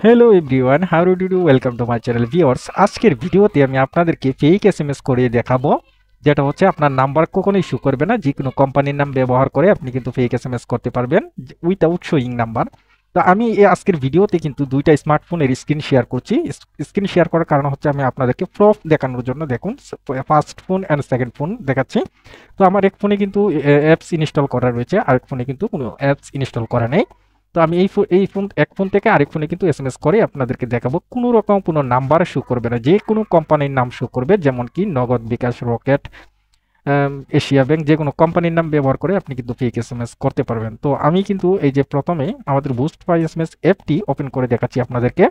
Hello everyone, how do do welcome to my channel viewers. আজকের ভিডিওতে আমি আপনাদেরকে ফেক এসএমএস করে দেখাবো, যেটা হচ্ছে আপনার নাম্বার কখনোই শো করবে না। যে কোনো কোম্পানির নাম ব্যবহার করে আপনি কিন্তু ফেক এসএমএস করতে পারবেন উইথাউট শোয়িং নাম্বার। তো আমি এই আজকের ভিডিওতে কিন্তু দুইটা স্মার্টফোনের স্ক্রিন শেয়ার করছি। স্ক্রিন শেয়ার করার কারণ হচ্ছে আমি আপনাদেরকে প্রুফ দেখানোর জন্য। দেখুন, first phone and second phone দেখাচ্ছি। তো আমার এক ফোনে কিন্তু অ্যাপস ইনস্টল করা রয়েছে, আরেক ফোনে কিন্তু কোনো অ্যাপস ইনস্টল করা নেই। তো আমি এই ফোন এক ফোন থেকে আরেক ফোনে কিন্তু এসএমএস করে আপনাদেরকে দেখাবো। কোনো রকম কোনো নাম্বার শো করবে না, যে কোনো কোম্পানির নাম শো করবে, যেমন কি নগদ, বিকাশ, রকেট, এশিয়া ব্যাংক, যে কোনো কোম্পানির নাম ব্যবহার করে আপনি কিন্তু ফেক এসএমএস করতে পারবেন। তো আমি কিন্তু এই যে প্রথমে আমাদের বুস্ট বাই এসএমএস অ্যাপটি ওপেন করে দেখাচ্ছি আপনাদেরকে।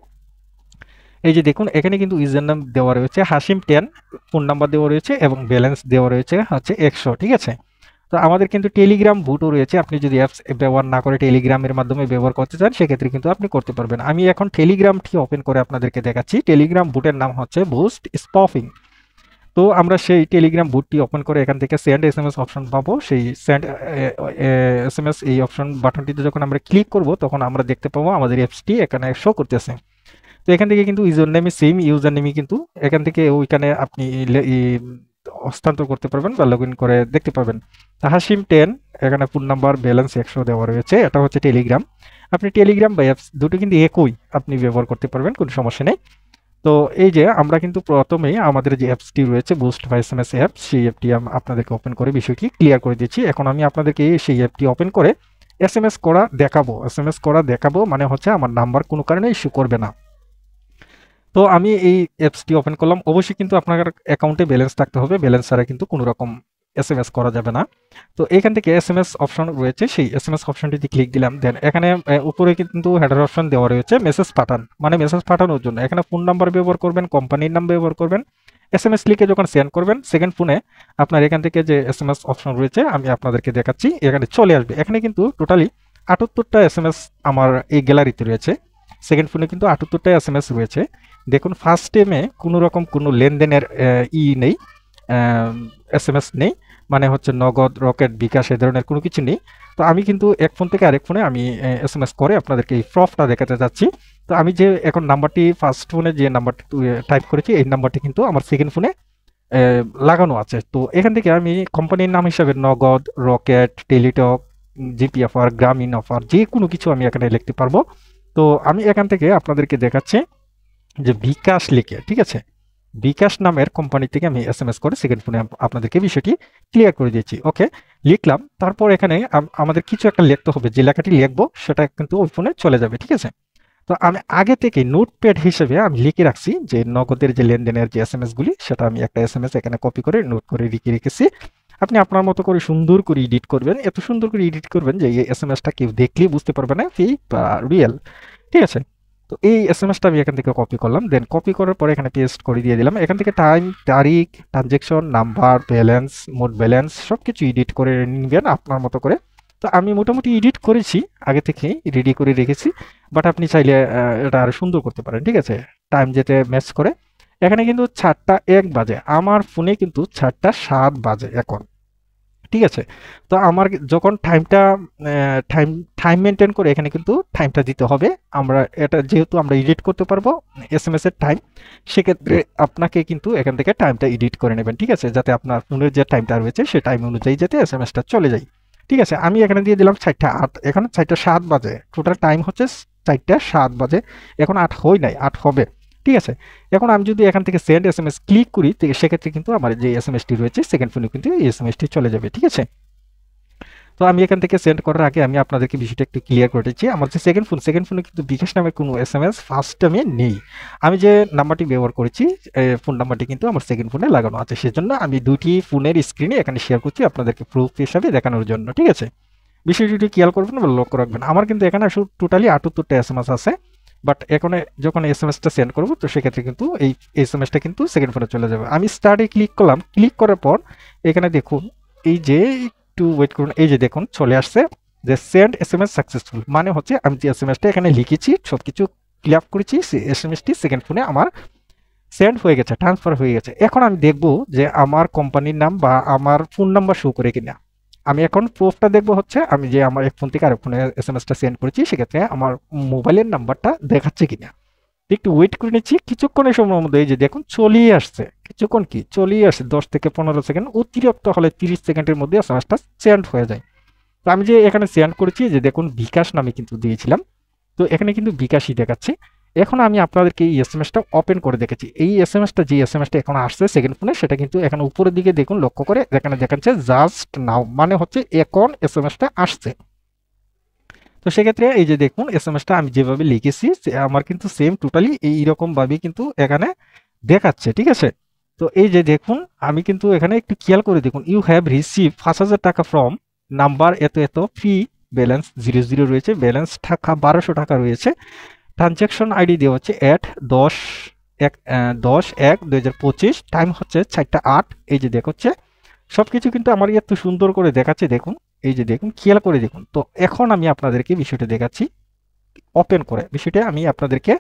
এই যে দেখুন, এখানে কিন্তু ইউজার নাম দেওয়া রয়েছে হাসিম 10, ফোন নাম্বার দেওয়া রয়েছে এবং ব্যালেন্স দেওয়া রয়েছে হচ্ছে 100। ঠিক আছে। তো আমাদের কিন্তু টেলিগ্রাম বুটও রয়েছে। আপনি যদি অ্যাপস ব্যবহার না করে টেলিগ্রামের মাধ্যমে ব্যবহার করতে চান, সেক্ষেত্রে কিন্তু আপনি করতে পারবেন। আমি এখন টেলিগ্রামটি ওপেন করে আপনাদেরকে দেখাচ্ছি। টেলিগ্রাম বুটের নাম হচ্ছে বুস্ট স্পফিং। তো আমরা সেই টেলিগ্রাম বুটটি ওপেন করে এখান থেকে সেন্ড এসএমএস অপশন পাবো। সেই সেন্ড এসএমএস এই অপশন বাটনটিতে যখন আমরা ক্লিক করব, তখন আমরা দেখতে পাবো আমাদের অ্যাপসটি এখানে শো করতেছে। তো এখান থেকে কিন্তু ইউজার নেমে সেম ইউজার নেমই কিন্তু এখান থেকে ওইখানে আপনি হস্তান্তর করতে পারবেন বা লগ ইন করে দেখতে পাবেন। হাসিম 10, এখানে ফোন নাম্বার, ব্যালেন্স 100 দেওয়া রয়েছে। এটা হচ্ছে টেলিগ্রাম। আপনি টেলিগ্রাম বা অ্যাপস দুটো কিন্তু একই, আপনি ব্যবহার করতে পারবেন, কোনো সমস্যা নেই। তো এই যে আমরা কিন্তু প্রথমেই আমাদের যে অ্যাপসটি রয়েছে বুস্ট বাই এসএমএস অ্যাপ, সেই অ্যাপটি আপনাদেরকে ওপেন করে বিষয়টি ক্লিয়ার করে দিচ্ছি। এখন আমি আপনাদেরকে সেই অ্যাপটি ওপেন করে এসএমএস করা দেখাবো। এসএমএস করা দেখাবো মানে হচ্ছে আমার নাম্বার কোনো কারণে ইস্যু করবে না। তো আমি এই অ্যাপসটি ওপেন করলাম। অবশ্যই কিন্তু আপনার অ্যাকাউন্টে ব্যালেন্স থাকতে হবে, ব্যালেন্স ছাড়া কিন্তু কোনো রকম এসএমএস করা যাবে না। তো এখান থেকে এসএমএস অপশন রয়েছে, সেই এসএমএস অপশনটিতে ক্লিক দিলাম। দেন এখানে উপরে কিন্তু হেডার অপশন দেওয়া রয়েছে মেসেজ পাঠান, মানে মেসেজ পাঠানোর জন্য। এখানে ফোন নাম্বার ব্যবহার করবেন, কোম্পানির নাম ব্যবহার করবেন। এসএমএস লিখে যখন সেন্ড করবেন, সেকেন্ড ফোনে আপনার এখান থেকে যে এসএমএস অপশন রয়েছে আমি আপনাদেরকে দেখাচ্ছি, এখানে চলে আসবে। এখানে কিন্তু টোটালি 78টা এসএমএস আমার এই গ্যালারিতে রয়েছে। সেকেন্ড ফোনে কিন্তু 78টা এসএমএস রয়েছে। দেখুন, ফার্স্ট টাইমে কোনো রকম কোনো লেনদেনের নেই, এসএমএস নেই, মানে হচ্ছে নগদ, রকেট, বিকাশ এ ধরনের কোনো কিছু নেই। তো আমি কিন্তু এক ফোন থেকে আরেক ফোনে আমি এসএমএস করে আপনাদেরকে এই প্রুফটা দেখাতে যাচ্ছি। তো আমি যে এখন নাম্বারটি ফার্স্ট ফোনে যে নাম্বারটি টাইপ করেছি, এই নাম্বারটি কিন্তু আমার সেকেন্ড ফোনে লাগানো আছে। তো এখান থেকে আমি কোম্পানির নাম হিসাবে নগদ, রকেট, টেলিটক, জিপি অফার, গ্রামীণ অফার, যে কোনো কিছু আমি এখানে লিখতে পারবো। তো আমি এখান থেকে আপনাদেরকে দেখাচ্ছি যে বিকাশ লিখে, ঠিক আছে, বিকাশ নামের কোম্পানি থেকে আমি এসএমএস করে সেকেন্ড ফোনে আপনাদেরকে বিষয়টি ক্লিয়ার করে দিয়েছি। ওকে, লিখলাম। তারপর এখানে আমাদের কিছু একটা লিখতে হবে, যে লেখাটি লিখবো সেটা কিন্তু ওই ফোনে চলে যাবে। ঠিক আছে। তো আমি আগে থেকে নোটপ্যাড হিসেবে আমি লিখে রাখছি যে নগদের যে লেনদেনের যে এসএমএস গুলি, সেটা আমি একটা এসএমএস এখানে কপি করে নোট করে লিখে রেখেছি। আপনি আপনার মতো করে সুন্দর করে এডিট করবেন, এত সুন্দর করে এডিট করবেন যে এই এসএমএসটা কেউ দেখলেই বুঝতে পারবে না ফেক বা রিয়েল। ঠিক আছে। তো এই এসএমএসটা আমি এখান থেকে কপি করলাম। দেন কপি করার পরে এখানে পেস্ট করে দিয়ে দিলাম। এখান থেকে টাইম, তারিখ, ট্রানজেকশন, নাম্বার, ব্যালেন্স, মোট ব্যালেন্স সবকিছু এডিট করে নিবেন আপনার মতো করে। তো আমি মোটামুটি এডিট করেছি, আগে থেকেই রেডি করে রেখেছি। বাট আপনি চাইলে এটা আরো সুন্দর করতে পারেন। ঠিক আছে। টাইম যেতে ম্যাচ করে। এখানে কিন্তু 4টা 1 বাজে, আমার ফোনে কিন্তু 4টা 7 বাজে এখন। ঠিক আছে। তো আমার যখন টাইমটা টাইম টাইম মেনটেন করে এখানে কিন্তু টাইমটা দিতে হবে। আমরা এটা যেহেতু আমরা এডিট করতে পারবো এসএমএস এর টাইম, সেক্ষেত্রে আপনাকে কিন্তু এখান থেকে টাইমটা এডিট করে নেবেন। ঠিক আছে, যাতে আপনার ফোনের যে টাইমটা রয়েছে সেই টাইম অনুযায়ী যাতে এসএমএসটা চলে যায়। ঠিক আছে। আমি এখানে দিয়ে দিলাম 4টা 8, এখন 4টা 7 বাজে, টোটাল টাইম হচ্ছে 4টা 7 বাজে। এখন 8 হয় নাই, 8 হবে। ঠিক আছে। এখন আমি যদি এখান থেকে সেন্ড এসএমএস ক্লিক করি, সেক্ষেত্রে কিন্তু আমার যে এসএমএসটি রয়েছে সেকেন্ড ফোনে কিন্তু এই এসএমএসটি চলে যাবে। ঠিক আছে। তো আমি এখান থেকে সেন্ড করার আগে আমি আপনাদেরকে বিষয়টা একটু ক্লিয়ার করে দিচ্ছি। আমার যে সেকেন্ড ফোনে কিন্তু বিকাশ নামের কোনো এসএমএস ফার্স্ট টাইমে নেই। আমি যে নাম্বারটি ব্যবহার করেছি, ফোন নাম্বারটি কিন্তু আমার সেকেন্ড ফোনে লাগানো আছে। সেজন্য আমি দুটি ফোনের স্ক্রিনে এখানে শেয়ার করছি আপনাদেরকে প্রুফ হিসাবে দেখানোর জন্য। ঠিক আছে। বিষয়টি একটু খেয়াল করবেন বা লক্ষ্য রাখবেন। আমার কিন্তু এখানে টোটালি 78টা এসএমএস আছে। বাট এখানে যখন এসএমএসটা সেন্ড করব, তো সেক্ষেত্রে কিন্তু এই এসএমএসটা কিন্তু সেকেন্ড ফোনে চলে যাবে। আমি স্টার্টে ক্লিক করলাম। ক্লিক করার পর এখানে দেখুন, এই যে একটু ওয়েট করুন, এই যে দেখুন চলে আসছে যে সেন্ড এসএমএস সাকসেসফুল, মানে হচ্ছে আমি যে এসএমএসটা এখানে লিখেছি সবকিছু ক্লিয়ার আপ করেছি, সেই এসএমএসটি সেকেন্ড ফোনে আমার সেন্ড হয়ে গেছে, ট্রান্সফার হয়ে গেছে। এখন আমি দেখব যে আমার কোম্পানির নাম বা আমার ফোন নাম্বার শো করে কিনা। আমি এখন প্রুফটা দেখব হচ্ছে আমি যে আমার এক ফোন থেকে আরেক ফোনে এসএমএসটা সেন্ড করেছি, সেক্ষেত্রে আমার মোবাইলের নাম্বারটা দেখাচ্ছে কিনা। একটু ওয়েট করে নিচ্ছি, কিছুক্ষণের সময়ের মধ্যে এই যে দেখুন চলেই আসছে, কিছুক্ষণ কি চলেই আসছে, 10 থেকে 15 সেকেন্ড, অতিরিক্ত হলে 30 সেকেন্ডের মধ্যে এসএমএসটা সেন্ড হয়ে যায়। তো আমি যে এখানে সেন্ড করেছি, যে দেখুন বিকাশ নামে কিন্তু দিয়েছিলাম, তো এখানে কিন্তু বিকাশই দেখাচ্ছে। এখন আমি আপনাদেরকে এই এসএমএসটা ওপেন করে দেখেছি, এই এসএমএসটা যে এসএমএসটা এখন আসছে সেকেন্ড ফোনে, সেটা কিন্তু এখন উপরের দিকে দেখুন লক্ষ্য করে এখানে দেখাচ্ছে জাস্ট নাও, মানে হচ্ছে এখন এসএমএসটা আসছে। তো সেক্ষেত্রে এই যে দেখুন এসএমএসটা আমি যেভাবে লিখেছি আমার কিন্তু সেম টোটালি এইরকম ভাবে কিন্তু এখানে দেখাচ্ছে, ঠিক আছে। তো এই যে দেখুন আমি কিন্তু এখানে একটু খেয়াল করে দেখুন, ইউ হ্যাভ রিসিভ 5,000 টাকা ফ্রম নাম্বার এত এত, ফি ব্যালেন্স 00 রয়েছে, ব্যালেন্স টাকা 1200 টাকা রয়েছে, ট্রানজ্যাকশন আইডি দেওয়া হচ্ছে 10/1/2025, টাইম হচ্ছে 4টা 8। এই যে দেখাচ্ছে সবকিছু কিন্তু আমার এত সুন্দর করে দেখাচ্ছে দেখুন, এই যে দেখুন খেয়াল করে দেখুন। তো এখন আমি আপনাদেরকে বিষয়টা দেখাচ্ছি ওপেন করে, বিষয়টা আমি আপনাদেরকে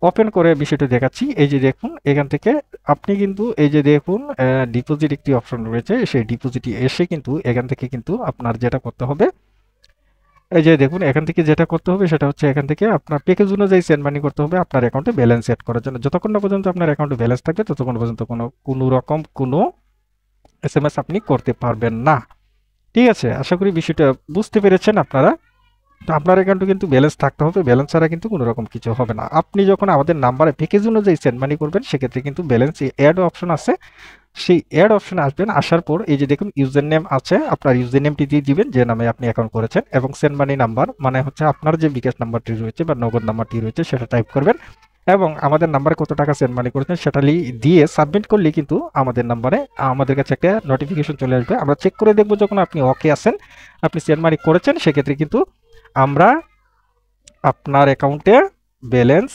ওপেন করে বিষয়টা দেখাচ্ছি। এই যে দেখুন এখান থেকে আপনি কিন্তু এই যে দেখুন ডিপোজিট একটি অপশন রয়েছে, সেই ডিপোজিটে এসে কিন্তু এখান থেকে কিন্তু আপনার যেটা করতে হবে, এই যে দেখুন এখান থেকে যেটা করতে হবে সেটা হচ্ছে এখান থেকে আপনার প্যাকেজ অনুযায়ী সেন্ড মানি করতে হবে আপনার অ্যাকাউন্টে ব্যালেন্স এড করার জন্য। যতক্ষণ না পর্যন্ত আপনার অ্যাকাউন্টে ব্যালেন্স থাকবে ততক্ষণ পর্যন্ত কোনো রকম কোনো এসএমএস আপনি করতে পারবেন না, ঠিক আছে। আশা করি বিষয়টা বুঝতে পেরেছেন আপনারা। তো আপনার অ্যাকাউন্টে কিন্তু ব্যালেন্স থাকতে হবে, ব্যালেন্স ছাড়া কিন্তু কোনো রকম কিছু হবে না। আপনি যখন আমাদের নাম্বারে প্যাকেজ অনুযায়ী সেন্ড মানি করবেন সেক্ষেত্রে কিন্তু ব্যালেন্স অ্যাড অপশন আছে, সেই অ্যাড অপশনে আসবেন, আসার পর এই যে দেখুন ইউজার নেম আছে, আপনার ইউজার নেমটি দিয়ে দিবেন যে নামে আপনি অ্যাকাউন্ট করেছেন, এবং সেন্ড মানি নাম্বার মানে হচ্ছে আপনার যে বিকাশ নাম্বারটি রয়েছে বা নগদ নাম্বারটি রয়েছে সেটা টাইপ করবেন, এবং আমাদের নাম্বারে কত টাকা সেন্ড মানি করেছেন সেটা দিয়ে সাবমিট করলে কিন্তু আমাদের নাম্বারে আমাদের কাছে একটা নোটিফিকেশন চলে আসবে। আমরা চেক করে দেখবো যখন আপনি ওকে আছেন, আপনি সেন্ড মানি করেছেন, সেক্ষেত্রে কিন্তু আমরা আপনার অ্যাকাউন্টে ব্যালেন্স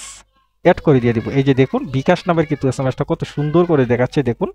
অ্যাড করে দিয়ে দিব। এই যে দেখুন বিকাশ নামের কিন্তু এসএমএসটা কত সুন্দর করে দেখাচ্ছে দেখুন।